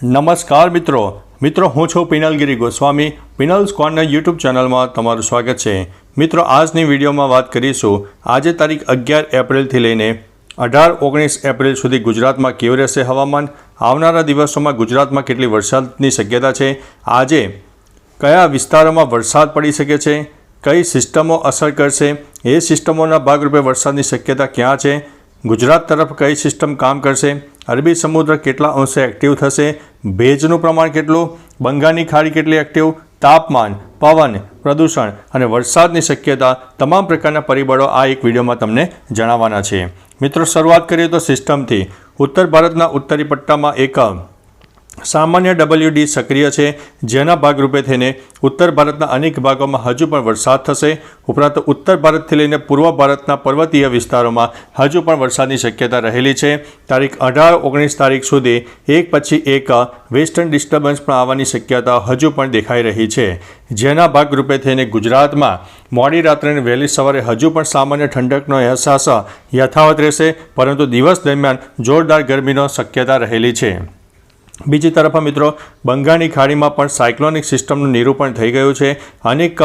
નમસ્કાર મિત્રો હું છું પિનલગીરી ગોસ્વામી। પિનલ્સ કોર્નર યુટ્યુબ ચેનલમાં તમારું સ્વાગત છે। મિત્રો આજની વિડીયોમાં વાત કરીશું આજે તારીખ 11 એપ્રિલથી લઈને 18-19 એપ્રિલ સુધી ગુજરાતમાં કેવું રહેશે હવામાન, આવનારા દિવસોમાં ગુજરાતમાં કેટલી વરસાદની શક્યતા છે, આજે કયા વિસ્તારોમાં વરસાદ પડી શકે છે, કઈ સિસ્ટમો અસર કરશે, એ સિસ્ટમોના ભાગરૂપે વરસાદની શક્યતા ક્યાં છે, ગુજરાત તરફ કઈ સિસ્ટમ કામ કરશે, અરબી સમુદ્ર કેટલા અંશે એક્ટિવ થશે, ભેજનું પ્રમાણ કેટલું, બંગાળની ખાડી કેટલી એક્ટિવ, તાપમાન, પવન, પ્રદૂષણ અને વરસાદની શક્યતા તમામ પ્રકારના પરિબળો આ એક વિડીયોમાં તમને જણાવવાના છે। મિત્રો શરૂઆત કરીએ તો સિસ્ટમથી। ઉત્તર ભારતના ઉત્તરી પટ્ટામાં એક સામાન્ય WD સક્રિય છે, જેના ભાગરૂપે થઈને ઉત્તર ભારતના અનેક ભાગોમાં હજુ પણ વરસાદ થશે। ઉપરાંત ઉત્તર ભારતથી લઈને પૂર્વ ભારતના પર્વતીય વિસ્તારોમાં હજુ પણ વરસાદની શક્યતા રહેલી છે। તારીખ 18-19 તારીખ સુધી એક પછી એક વેસ્ટર્ન ડિસ્ટર્બન્સ પણ આવવાની શક્યતા હજુ પણ દેખાઈ રહી છે, જેના ભાગરૂપે થઈને ગુજરાતમાં મોડી રાત્રે અને વહેલી સવારે હજુ પણ સામાન્ય ઠંડકનો અહેસાસ યથાવત રહેશે, પરંતુ દિવસ દરમિયાન જોરદાર ગરમીનો શક્યતા રહેલી છે। બીજી તરફ મિત્રો બંગાળની ખાડીમાં પણ સાયક્લોનિક સિસ્ટમનું નિરૂપણ થઈ ગયું છે। અનેક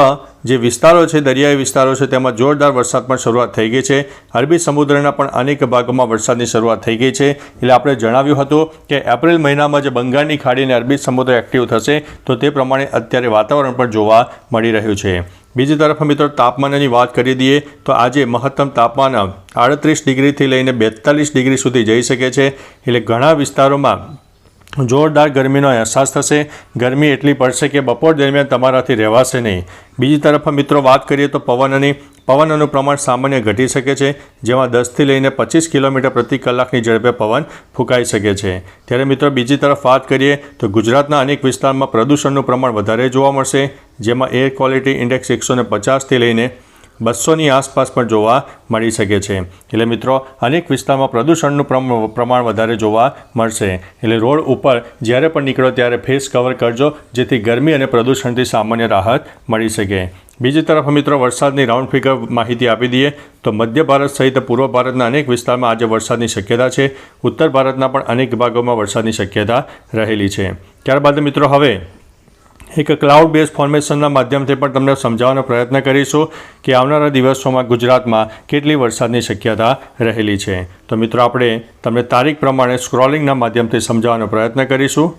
જે વિસ્તારો છે, દરિયાઈ વિસ્તારો છે, તેમાં જોરદાર વરસાદ પણ શરૂઆત થઈ ગઈ છે। અરબી સમુદ્રના પણ અનેક ભાગોમાં વરસાદની શરૂઆત થઈ ગઈ છે। એટલે આપણે જણાવ્યું હતું કે એપ્રિલ મહિનામાં જે બંગાળની ખાડી અને અરબી સમુદ્ર એક્ટિવ થશે તો તે પ્રમાણે અત્યારે વાતાવરણ પણ જોવા મળી રહ્યું છે। બીજી તરફ મિત્રો તાપમાનની વાત કરી દઈએ તો આજે મહત્તમ તાપમાન 38 ડિગ્રીથી લઈને 42 ડિગ્રી સુધી જઈ શકે છે। એટલે ઘણા વિસ્તારોમાં જોરદાર ગરમીનો અહેસાસ થશે। ગરમી એટલી પડશે કે બપોર દરમિયાન તમારાથી રહેવાશે નહીં। બીજી તરફ મિત્રો વાત કરીએ તો પવનનું પ્રમાણ સામાન્ય ઘટી શકે છે, જેમાં 10થી લઈને 25 કિલોમીટર પ્રતિ કલાકની ઝડપે પવન ફૂંકાઈ શકે છે। ત્યારે મિત્રો બીજી તરફ વાત કરીએ તો ગુજરાતના અનેક વિસ્તારમાં પ્રદૂષણનું પ્રમાણ વધારે જોવા મળશે, જેમાં એર ક્વોલિટી ઇન્ડેક્સ 150થી લઈને 200ની આસપાસ પણ જોવા મળી શકે છે। એટલે મિત્રો અનેક વિસ્તારમાં પ્રદૂષણનું પ્રમાણ વધારે જોવા મળશે। એટલે રોડ ઉપર જ્યારે પણ નીકળો ત્યારે ફેસ કવર કરજો, જેથી ગરમી અને પ્રદૂષણથી સામાન્ય રાહત મળી શકે। બીજી તરફ મિત્રો વરસાદની રાઉન્ડ ફિગર માહિતી આપી દઈએ તો મધ્ય ભારત સહિત પૂર્વ ભારતના અનેક વિસ્તારમાં આજે વરસાદની શક્યતા છે। ઉત્તર ભારતના પણ અનેક ભાગોમાં વરસાદની શક્યતા રહેલી છે। ત્યારબાદ મિત્રો હવે એક ક્લાઉડ બેઝ ફોર્મેશનના માધ્યમથી પણ તમને સમજાવવાનો પ્રયત્ન કરીશું કે આવનારા દિવસોમાં ગુજરાતમાં કેટલી વરસાદની શક્યતા રહેલી છે। તો મિત્રો આપણે તમને તારીખ પ્રમાણે સ્ક્રોલિંગના માધ્યમથી સમજાવવાનો પ્રયત્ન કરીશું।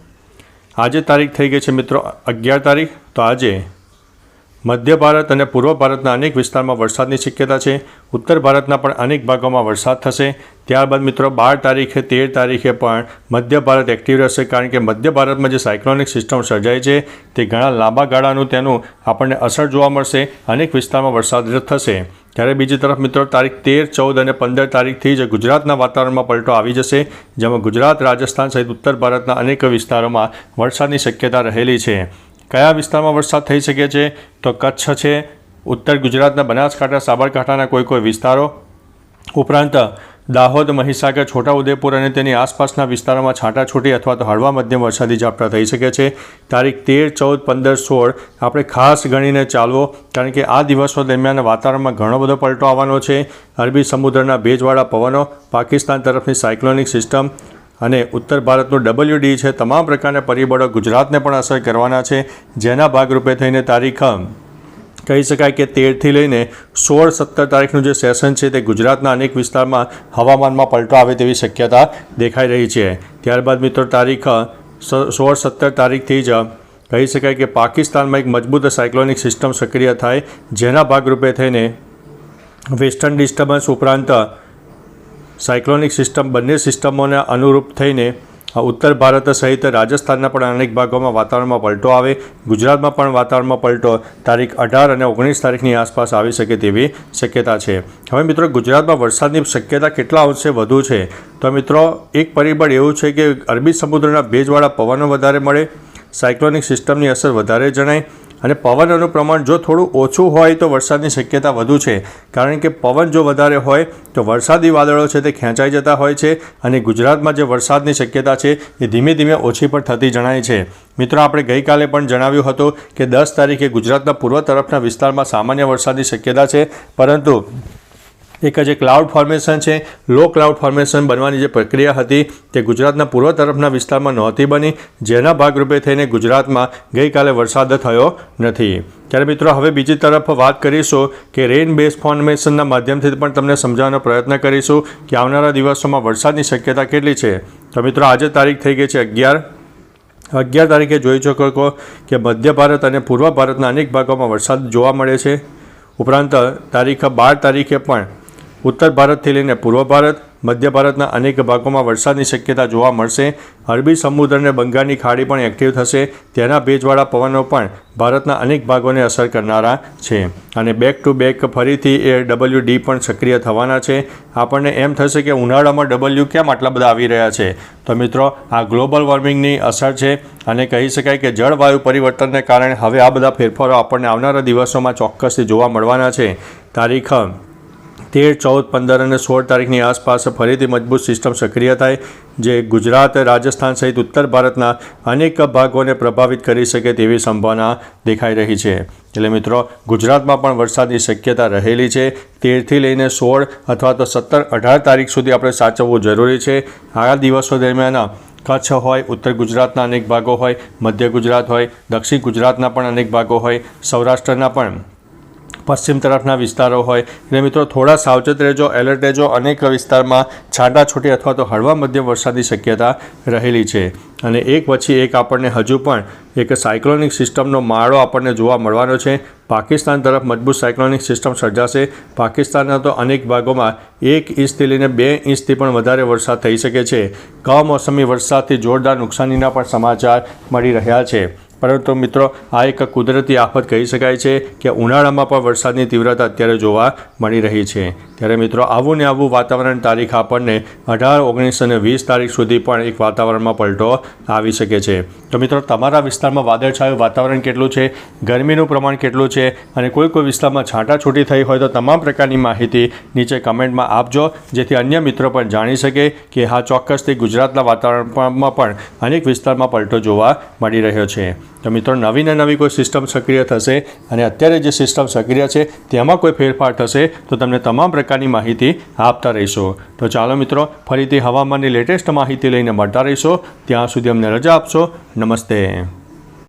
આજે તારીખ થઈ ગઈ છે મિત્રો 11 તારીખ। તો આજે મધ્ય ભારત અને પૂર્વ ભારતના અનેક વિસ્તારમાં વરસાદની શક્યતા છે। ઉત્તર ભારતના પણ અનેક ભાગોમાં વરસાદ થશે। ત્યારબાદ મિત્રો 12 તારીખે 13 તારીખે પણ મધ્ય ભારત એક્ટિવ રહેશે, કારણ કે મધ્ય ભારતમાં જે સાયક્લોનિક સિસ્ટમ સર્જાય છે તે ઘણા લાંબા ગાળાનું તેનું આપણને અસર જોવા મળશે। અનેક વિસ્તારમાં વરસાદ થશે। ત્યારે બીજી તરફ મિત્રો તારીખ 13, 14 અને 15 તારીખથી જ ગુજરાતના વાતાવરણમાં પલટો આવી જશે, જેમાં ગુજરાત, રાજસ્થાન સહિત ઉત્તર ભારતના અનેક વિસ્તારોમાં વરસાદની શક્યતા રહેલી છે। કયા વિસ્તારમાં વરસાદ થઈ શકે છે તો કચ્છ છે, ઉત્તર ગુજરાતના બનાસકાંઠા, સાબરકાંઠાના કોઈ વિસ્તારો, ઉપરાંત દાહોદ, મહીસાગર, છોટાઉદેપુર અને તેની આસપાસના વિસ્તારોમાં છાંટાછૂટી અથવા તો હળવા મધ્યમ વરસાદી ઝાપટા થઈ શકે છે। તારીખ 13, 14, 15, 16 આપણે ખાસ ગણીને ચાલવો, કારણ કે આ દિવસો દરમિયાન વાતાવરણમાં ઘણો બધો પલટો આવવાનો છે। અરબી સમુદ્રના ભેજવાળા પવનો, પાકિસ્તાન તરફની સાયક્લોનિક સિસ્ટમ અને ઉત્તર ભારતનું WD છે, તમામ પ્રકારના પરિબળો ગુજરાતને પણ અસર કરવાના છે, જેના ભાગરૂપે થઈને તારીખ કહી શકાય કે 13થી લઈને 16-17 તારીખનું જે સેશન છે તે ગુજરાતના અનેક વિસ્તારમાં હવામાનમાં પલટો આવે તેવી શક્યતા દેખાઈ રહી છે। ત્યારબાદ મિત્રો તારીખ 16-17 તારીખથી જ કહી શકાય કે પાકિસ્તાનમાં એક મજબૂત સાયક્લોનિક સિસ્ટમ સક્રિય થાય, જેના ભાગરૂપે થઈને વેસ્ટર્ન ડિસ્ટર્બન્સ ઉપરાંત સાયક્લોનિક સિસ્ટમ બંને સિસ્ટમોને અનુરૂપ થઈને ઉત્તર ભારત સહિત રાજસ્થાનના પણ અનેક ભાગોમાં વાતાવરણમાં પલટો આવે। ગુજરાતમાં પણ વાતાવરણમાં પલટો તારીખ 18 અને 19 તારીખની આસપાસ આવી શકે તેવી શક્યતા છે। હવે મિત્રો ગુજરાતમાં વરસાદની શક્યતા કેટલા અંશે વધુ છે તો મિત્રો એક પરિબળ એવું છે કે અરબી સમુદ્રના ભેજવાળા પવનો વધારે મળે, સાયક્લોનિક સિસ્ટમની અસર વધારે જણાય અને પવનનું પ્રમાણ જો થોડું ઓછું હોય તો વરસાદની શક્યતા વધુ છે, કારણ કે પવન જો વધારે હોય તો વરસાદી વાદળો છે તે ખેંચાઈ જતા હોય છે અને ગુજરાતમાં જે વરસાદની શક્યતા છે એ ધીમે ધીમે ઓછી પણ થતી જણાય છે। મિત્રો આપણે ગઈકાલે પણ જણાવ્યું હતું કે 10 તારીખે ગુજરાતના પૂર્વ તરફના વિસ્તારમાં સામાન્ય વરસાદની શક્યતા છે, પરંતુ એક જે ક્લાઉડ ફોર્મેશન છે, લો ક્લાઉડ ફોર્મેશન બનવાની જે પ્રક્રિયા હતી તે ગુજરાતના પૂર્વ તરફના વિસ્તારમાં નહોતી બની, જેના ભાગરૂપે થઈને ગુજરાતમાં ગઈકાલે વરસાદ થયો નથી. ત્યારે મિત્રો હવે બીજી તરફ વાત કરીશું કે રેઇન બેઝ ફોર્મેશનના માધ્યમથી પણ તમને સમજાવવાનો પ્રયત્ન કરીશું કે આવનારા દિવસોમાં વરસાદની શક્યતા કેટલી છે. તો મિત્રો આજે તારીખ થઈ ગઈ છે 11 તારીખે જોઈ શકો છો કે મધ્ય ભારત અને પૂર્વ ભારતના અનેક ભાગોમાં વરસાદ જોવા મળે છે. ઉપરાંત તારીખ 12 તારીખે પણ ઉત્તર ભારતથી લઈને પૂર્વ ભારત, મધ્ય ભારતના અનેક ભાગોમાં વરસાદની શક્યતા જોવા મળશે. અરબી સમુદ્ર અને બંગાળની ખાડી પણ એક્ટિવ થશે. તેના ભેજવાળા પવનો પણ ભારતના અનેક ભાગોને અસર કરનારા છે. અને બેક ટુ બેક ફરીથી એ WD પણ સક્રિય થવાના છે. આપણને એમ થશે કે ઉનાળામાં W કેમ આટલા બધા આવી રહ્યા છે? તો મિત્રો આ ગ્લોબલ વોર્મિંગની અસર છે અને કહી શકાય કે જળવાયુ પરિવર્તનને કારણે હવે આ બધા ફેરફારો આપણને આવનારા દિવસોમાં ચોક્કસથી જોવા મળવાના છે. તારીખ 13, 14, 15 અને 16 તારીખની આસપાસ ફરીથી મજબૂત સિસ્ટમ સક્રિય થાય, જે ગુજરાત, રાજસ્થાન સહિત ઉત્તર ભારતના અનેક ભાગોને પ્રભાવિત કરી શકે તેવી સંભાવના દેખાઈ રહી છે. એટલે મિત્રો ગુજરાતમાં પણ વરસાદની શક્યતા રહેલી છે. 13થી લઈને 16 અથવા તો 17, 18 તારીખ સુધી આપણે સાચવવું જરૂરી છે. આ દિવસો દરમિયાન કચ્છ હોય, ઉત્તર ગુજરાતના અનેક ભાગો હોય, મધ્ય ગુજરાત હોય, દક્ષિણ ગુજરાતના પણ અનેક ભાગો હોય, સૌરાષ્ટ્રના પણ પશ્ચિમ તરફના વિસ્તારો હોય. એટલે મિત્રો થોડા સાવચેત રહેજો, એલર્ટ રહેજો. અનેક વિસ્તારમાં છાંટાછૂટી અથવા તો હળવા મધ્યમ વરસાદની શક્યતા રહેલી છે. અને એક પછી એક આપણને હજુ પણ એક સાયક્લોનિક સિસ્ટમનો માળો આપણને જોવા મળવાનો છે. પાકિસ્તાન તરફ મજબૂત સાયક્લોનિક સિસ્ટમ સર્જાશે. પાકિસ્તાનના તો અનેક ભાગોમાં 1 ઇંચથી લઈને 2 ઇંચથી પણ વધારે વરસાદ થઈ શકે છે. કમોસમી વરસાદથી જોરદાર નુકસાનીના પણ સમાચાર મળી રહ્યા છે. પરંતુ મિત્રો આ એક કુદરતી આફત કહી શકાય છે કે ઉનાળામાં પણ વરસાદની તીવ્રતા અત્યારે જોવા મળી રહી છે. ત્યારે મિત્રો આવું ને આવું વાતાવરણ તારીખ આપણને 18, 19 અને 20 તારીખ સુધી પણ એક વાતાવરણમાં પલટો આવી શકે છે. તો મિત્રો તમારા વિસ્તારમાં વાદળછાયું વાતાવરણ કેટલું છે, ગરમીનું પ્રમાણ કેટલું છે અને કોઈ વિસ્તારમાં છાંટાછૂટી થઈ હોય તો તમામ પ્રકારની માહિતી નીચે કમેન્ટમાં આપજો, જેથી અન્ય મિત્રો પણ જાણી શકે કે હા ચોક્કસથી ગુજરાતના વાતાવરણમાં પણ અનેક વિસ્તારમાં પલટો જોવા મળી રહ્યો છે. તો મિત્રો નવી ને નવી કોઈ સિસ્ટમ સક્રિય થશે અને અત્યારે જે સિસ્ટમ સક્રિય છે તેમાં કોઈ ફેરફાર થશે તો તમને તમામ પ્રકારની માહિતી આપતા રહીશું. તો ચાલો મિત્રો ફરીથી હવામાનની લેટેસ્ટ માહિતી લઈને મળતા રહીશું. ત્યાં સુધી અમને રજા આપશો. નમસ્તે.